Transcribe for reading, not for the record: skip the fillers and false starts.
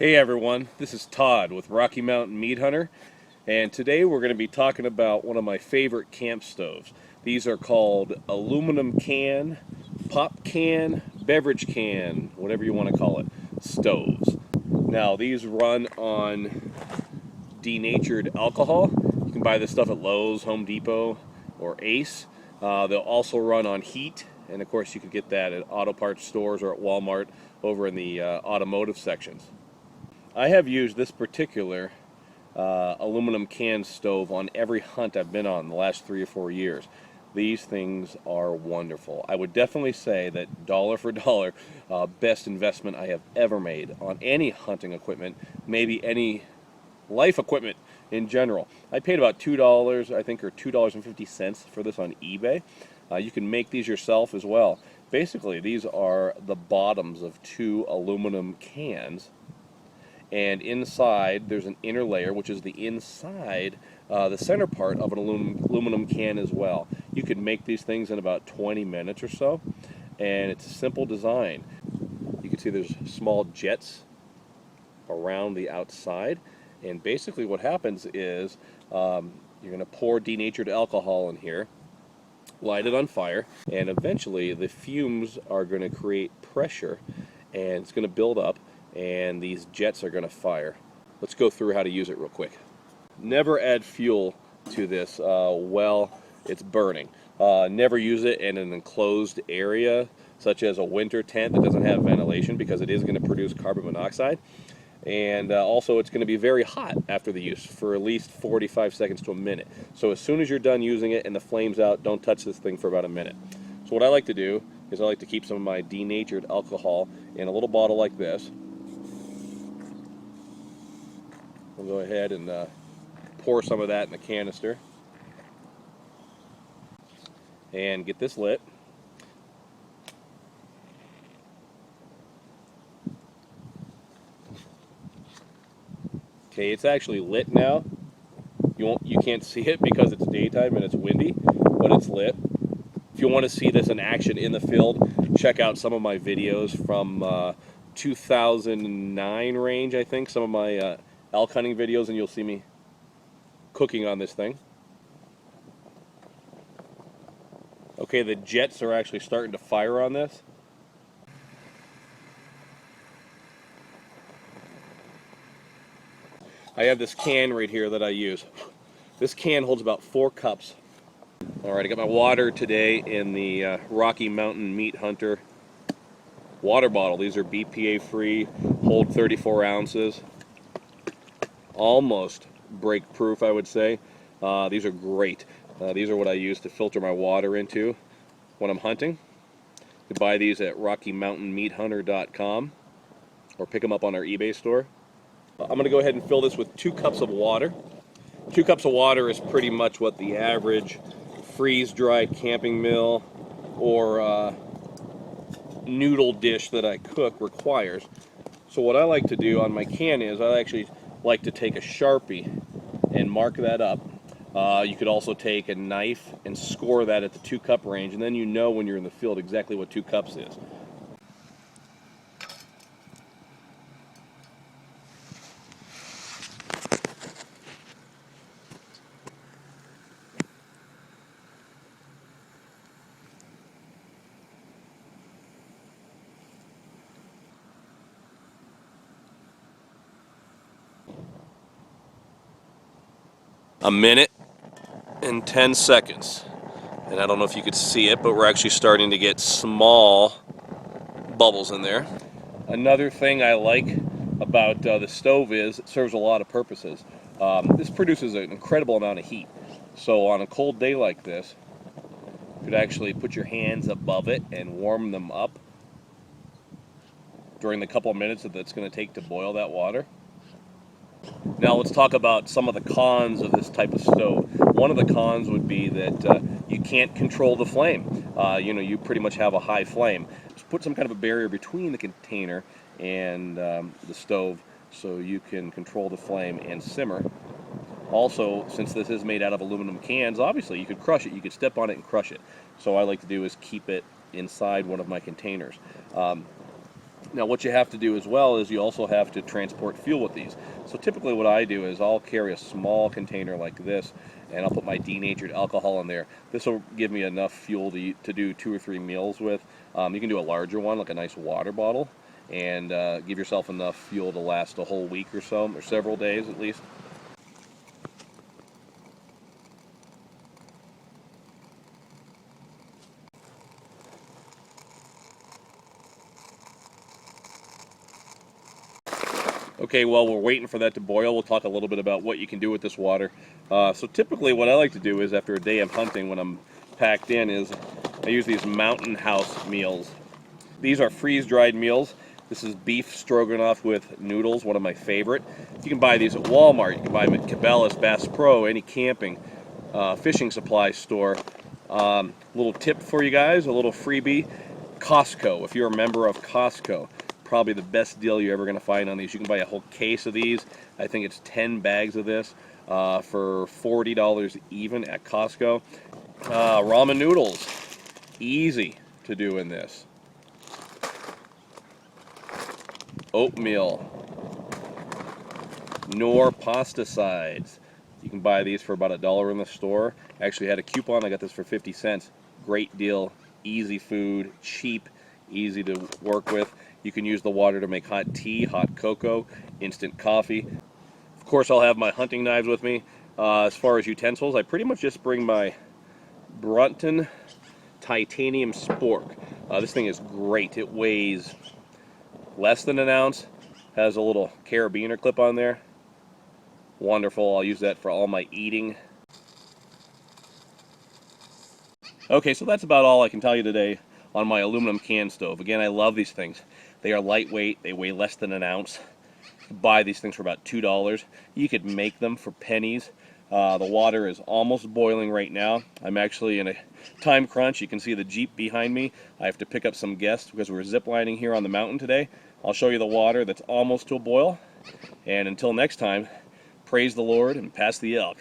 Hey everyone, this is Todd with Rocky Mountain Meat Hunter, and today we're going to be talking about one of my favorite camp stoves. These are called aluminum can, pop can, beverage can, whatever you want to call it, stoves. Now these run on denatured alcohol. You can buy this stuff at Lowe's, Home Depot, or Ace. They'll also run on heat, and of course you can get that at auto parts stores or at Walmart over in the automotive sections. I have used this particular aluminum can stove on every hunt I've been on the last 3 or 4 years. These things are wonderful. I would definitely say that dollar for dollar, best investment I have ever made on any hunting equipment, maybe any life equipment in general. I paid about $2, I think, or $2.50 for this on eBay. You can make these yourself as well. Basically, these are the bottoms of 2 aluminum cans. And inside there's an inner layer, which is the inside, the center part of an aluminum can as well. You can make these things in about 20 minutes or so, and it's a simple design. You can see there's small jets around the outside, and basically what happens is you're going to pour denatured alcohol in here, light it on fire, and eventually the fumes are going to create pressure, and it's going to build up, and these jets are going to fire. Let's go through how to use it real quick. Never add fuel to this while it's burning. Never use it in an enclosed area such as a winter tent that doesn't have ventilation, because it is going to produce carbon monoxide. And also it's going to be very hot after the use for at least 45 seconds to a minute. So as soon as you're done using it and the flame's out, don't touch this thing for about a minute. So what I like to do is I like to keep some of my denatured alcohol in a little bottle like this. We'll go ahead and pour some of that in the canister and get this lit. Okay, it's actually lit now. You can't see it because it's daytime and it's windy, but it's lit. If you want to see this in action in the field, check out some of my videos from 2009 range, I think, some of my elk hunting videos, and you'll see me cooking on this thing. Okay, the jets are actually starting to fire on this. I have this can right here that I use. This can holds about 4 cups. Alright, I got my water today in the Rocky Mountain Meat Hunter water bottle. These are BPA free, hold 34 ounces. Almost break proof, I would say. These are great. These are what I use to filter my water into when I'm hunting. You can buy these at RockyMountainMeatHunter.com or pick them up on our eBay store. I'm going to go ahead and fill this with 2 cups of water. 2 cups of water is pretty much what the average freeze-dried camping meal or noodle dish that I cook requires. So what I like to do on my can is I actually like to take a Sharpie and mark that up. You could also take a knife and score that at the 2 cup range, and then you know when you're in the field exactly what 2 cups is. A minute and 10 seconds. And I don't know if you could see it, but we're actually starting to get small bubbles in there. Another thing I like about the stove is it serves a lot of purposes. This produces an incredible amount of heat. So on a cold day like this, you could actually put your hands above it and warm them up during the couple of minutes that it's going to take to boil that water. Now let's talk about some of the cons of this type of stove. One of the cons would be that you can't control the flame. You pretty much have a high flame. Just put some kind of a barrier between the container and the stove so you can control the flame and simmer. Also, since this is made out of aluminum cans, obviously you could crush it. You could step on it and crush it. So what I like to do is keep it inside one of my containers. Now what you have to do as well is you also have to transport fuel with these. So typically what I do is I'll carry a small container like this, and I'll put my denatured alcohol in there. This will give me enough fuel to do 2 or 3 meals with. You can do a larger one, like a nice water bottle, and give yourself enough fuel to last a whole week or so, or several days at least. Okay, while we're waiting for that to boil, we'll talk a little bit about what you can do with this water. So typically what I like to do is after a day of hunting when I'm packed in is I use these Mountain House meals. These are freeze-dried meals. This is beef stroganoff with noodles, one of my favorite. You can buy these at Walmart. You can buy them at Cabela's, Bass Pro, any camping, fishing supply store. Little tip for you guys, a little freebie. Costco, if you're a member of Costco, probably the best deal you're ever going to find on these. You can buy a whole case of these. I think it's 10 bags of this for $40 even at Costco. Ramen noodles, easy to do in this. Oatmeal, Knorr pasta sides. You can buy these for about $1 in the store. I actually had a coupon. I got this for 50 cents. Great deal, easy food, cheap, easy to work with. You can use the water to make hot tea, hot cocoa, instant coffee. Of course, I'll have my hunting knives with me. As far as utensils, I pretty much just bring my Brunton titanium spork. This thing is great. It weighs less than an ounce. Has a little carabiner clip on there. Wonderful. I'll use that for all my eating. Okay, so that's about all I can tell you today on my aluminum can stove. Again, I love these things. They are lightweight. They weigh less than an ounce. You can buy these things for about $2. You could make them for pennies. The water is almost boiling right now. I'm actually in a time crunch. You can see the Jeep behind me. I have to pick up some guests because we're ziplining here on the mountain today. I'll show you the water that's almost to a boil. And until next time, praise the Lord and pass the elk.